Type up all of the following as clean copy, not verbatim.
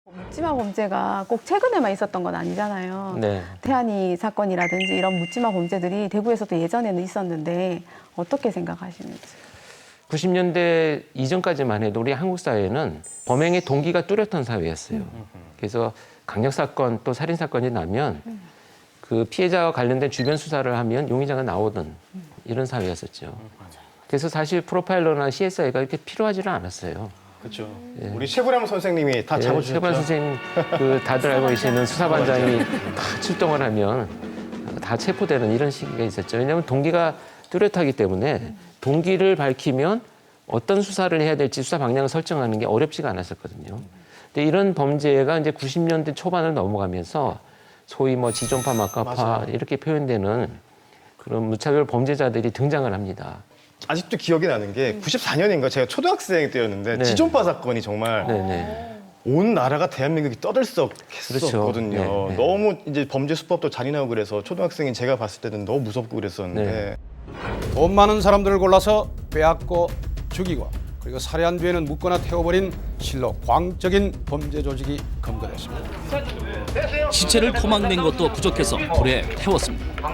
묻지마 범죄가 꼭 최근에만 있었던 건 아니잖아요. 네. 태안이 사건이라든지 이런 묻지마 범죄들이 대구에서도 예전에는 있었는데 어떻게 생각하시는지. 90년대 이전까지만 해도 우리 한국 사회는 범행의 동기가 뚜렷한 사회였어요. 그래서 강력 사건 또 살인 사건이 나면 그 피해자와 관련된 주변 수사를 하면 용의자가 나오던 이런 사회였었죠. 그래서 사실 프로파일러나 CSI가 이렇게 필요하지는 않았어요. 그렇죠. 우리 최불암 선생님이 다 잡아주셨죠. 최반 선생님 그 다들 알고 계시는 수사반장이 다 출동을 하면 다 체포되는 이런 시기가 있었죠. 왜냐하면 동기가 뚜렷하기 때문에 동기를 밝히면 어떤 수사를 해야 될지 수사 방향을 설정하는 게 어렵지가 않았었거든요. 근데 이런 범죄가 이제 90년대 초반을 넘어가면서 소위 뭐 지존파, 막가파 맞아요. 이렇게 표현되는 그런 무차별 범죄자들이 등장을 합니다. 아직도 기억이 나는 게 94년인가 제가 초등학생 때였는데 네. 지존파 사건이 정말 네네. 온 나라가 대한민국이 떠들썩했었거든요. 그렇죠. 네, 네. 너무 이제 범죄 수법도 잔인하고 그래서 초등학생인 제가 봤을 때는 너무 무섭고 그랬었는데 돈 많은 사람들을 골라서 빼앗고 죽이고 그리고 살해한 뒤에는 묻거나 태워버린 실로 광적인 범죄 조직이 검거됐습니다. 시체를 토막낸 것도 부족해서 불에 태웠습니다.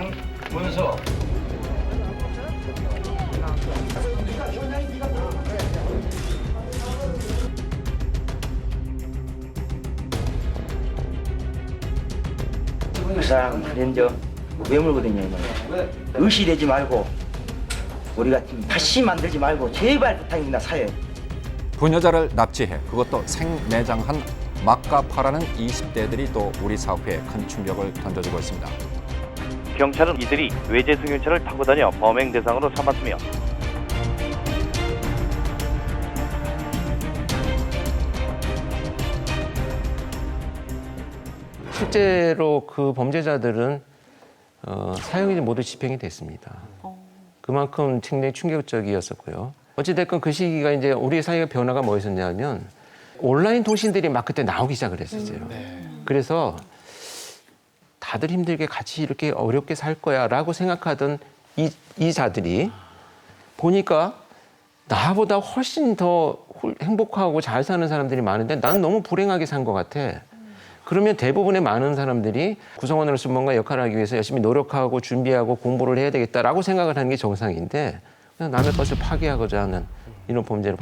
그 사람 렌저 외물거든요. 의시되지 말고 우리가 다시 만들지 말고 제발 부탁입니다. 사회. 부녀자를 납치해 그것도 생매장한 막가파라는 20대들이 또 우리 사회에 큰 충격을 던져주고 있습니다. 경찰은 이들이 외제 승용차를 타고 다녀 범행 대상으로 삼았으며 실제로 그 범죄자들은 사형이 모두 집행이 됐습니다. 그만큼 굉장히 충격적이었었고요. 어찌됐건 그 시기가 이제 우리 사회의 변화가 뭐였었냐면 온라인 통신들이 막 그때 나오기 시작을 했었어요. 그래서 다들 힘들게 같이 이렇게 어렵게 살 거야라고 생각하던 이 자들이 보니까 나보다 훨씬 더 행복하고 잘 사는 사람들이 많은데 난 너무 불행하게 산 것 같아. 그러면 대부분의 많은 사람들이 구성원으로서 뭔가 역할을 하기 위해서 열심히 노력하고 준비하고 공부를 해야 되겠다라고 생각을 하는 게 정상인데 그냥 남의 것을 파괴하고자 하는 이런 범죄로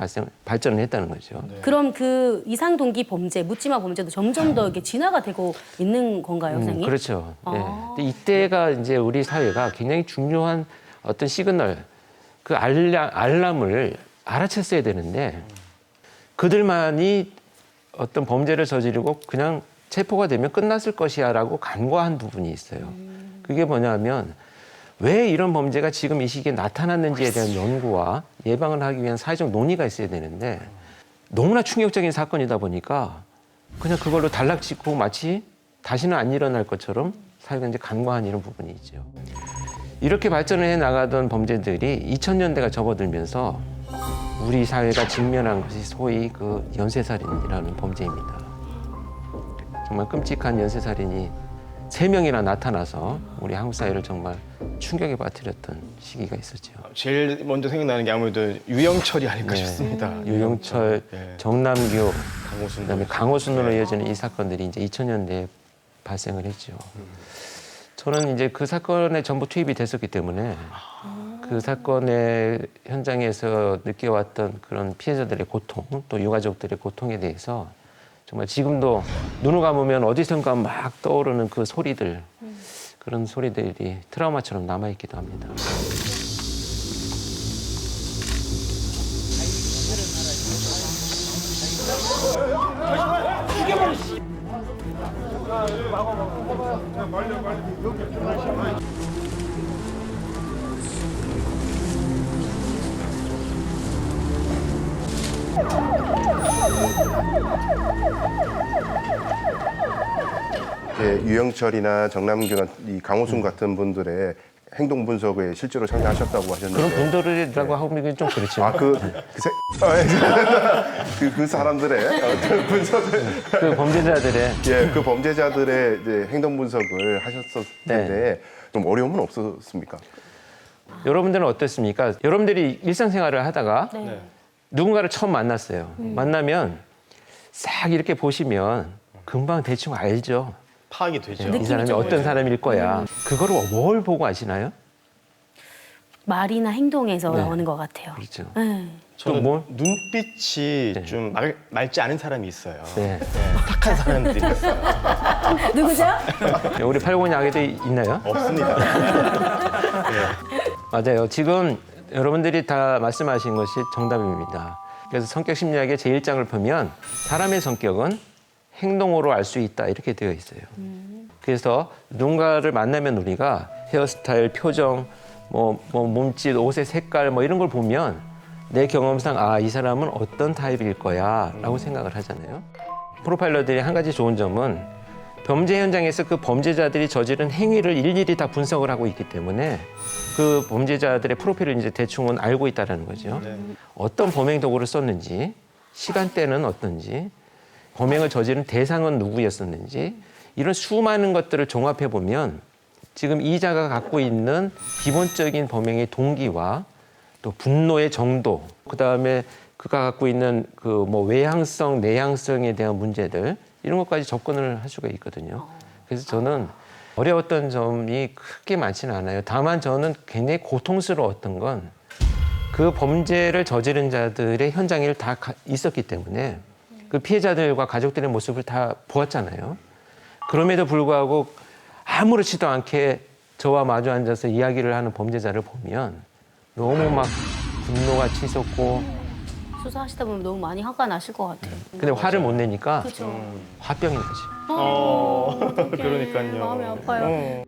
발전을 했다는 거죠. 그럼 그 이상 동기 범죄, 묻지마 범죄도 점점 더 이게 진화가 되고 있는 건가요, 선생님? 그렇죠. 아. 예. 근데 이때가 이제 우리 사회가 굉장히 중요한 어떤 시그널, 그 알람을 알아챘어야 되는데 그들만이 어떤 범죄를 저지르고 그냥 체포가 되면 끝났을 것이야라고 간과한 부분이 있어요. 그게 뭐냐면 왜 이런 범죄가 지금 이 시기에 나타났는지에 대한 연구와 예방을 하기 위한 사회적 논의가 있어야 되는데 너무나 충격적인 사건이다 보니까 그냥 그걸로 단락짓고 마치 다시는 안 일어날 것처럼 사회가 이제 간과한 이런 부분이 있죠. 이렇게 발전을 해 나가던 범죄들이 2000년대가 접어들면서 우리 사회가 직면한 것이 소위 그 연쇄살인이라는 범죄입니다. 정말 끔찍한 연쇄살인이 3명이나 나타나서 우리 한국 사회를 정말 충격에 빠뜨렸던 시기가 있었죠. 제일 먼저 생각나는 게 아무래도 유영철이 아닐까 싶습니다. 유영철, 네. 정남규, 강호순. 그다음에 강호순으로 이어지는 이 사건들이 이제 2000년대에 발생을 했죠. 저는 이제 그 사건에 전부 투입이 됐었기 때문에 그 사건의 현장에서 느껴왔던 그런 피해자들의 고통, 또 유가족들의 고통에 대해서 정말 지금도 눈을 감으면 어디선가 막 떠오르는 그 소리들, 그런 소리들이 트라우마처럼 남아있기도 합니다. 유영철이나 정남규나 이 강호순 같은 분들의 행동 분석에 실제로 참여하셨다고 하셨는데 그런 분들이라고 하면 좀 그렇죠. 그 사람들의 어떤 분석을 그 범죄자들의 그 범죄자들의 이제 행동 분석을 하셨을 텐데 좀 어려움은 없었습니까? 여러분들은 어떻습니까? 여러분들이 일상생활을 하다가 누군가를 처음 만났어요. 만나면 싹 이렇게 보시면 금방 대충 알죠. 파악이 되죠. 네. 이 사람이 어떤 사람일 거야. 그거를 뭘 보고 아시나요? 말이나 행동에서 네. 나오는 것 같아요. 그렇죠. 네. 저는 뭐? 눈빛이 네. 좀 맑지 않은 사람이 있어요. 네. 탁한 사람들이 있어요. 누구죠? 우리 팔고냥에도 있나요? 없습니다. 맞아요. 지금 여러분들이 다 말씀하신 것이 정답입니다. 그래서 성격 심리학의 제1장을 보면 사람의 성격은 행동으로 알 수 있다 이렇게 되어 있어요. 그래서 누군가를 만나면 우리가 헤어스타일, 표정, 뭐 몸짓, 옷의 색깔 뭐 이런 걸 보면 내 경험상 아, 이 사람은 어떤 타입일 거야라고 생각을 하잖아요. 프로파일러들이 한 가지 좋은 점은 범죄 현장에서 그 범죄자들이 저지른 행위를 일일이 다 분석을 하고 있기 때문에 그 범죄자들의 프로필을 이제 대충은 알고 있다라는 거죠. 어떤 범행 도구를 썼는지, 시간대는 어떤지, 범행을 저지른 대상은 누구였었는지 이런 수많은 것들을 종합해 보면 지금 이자가 갖고 있는 기본적인 범행의 동기와 또 분노의 정도, 그다음에 그가 갖고 있는 그 뭐 외향성, 내향성에 대한 문제들 이런 것까지 접근을 할 수가 있거든요. 그래서 저는 어려웠던 점이 크게 많지는 않아요. 다만 저는 굉장히 고통스러웠던 건 그 범죄를 저지른 자들의 현장에 다 있었기 때문에 그 피해자들과 가족들의 모습을 다 보았잖아요. 그럼에도 불구하고 아무렇지도 않게 저와 마주 앉아서 이야기를 하는 범죄자를 보면 너무 막 분노가 치솟고 수사하시다 보면 너무 많이 화가 나실 것 같아요. 근데 화를 못 내니까 그렇죠. 화병이 나지. 그러니까요. 마음이 아파요.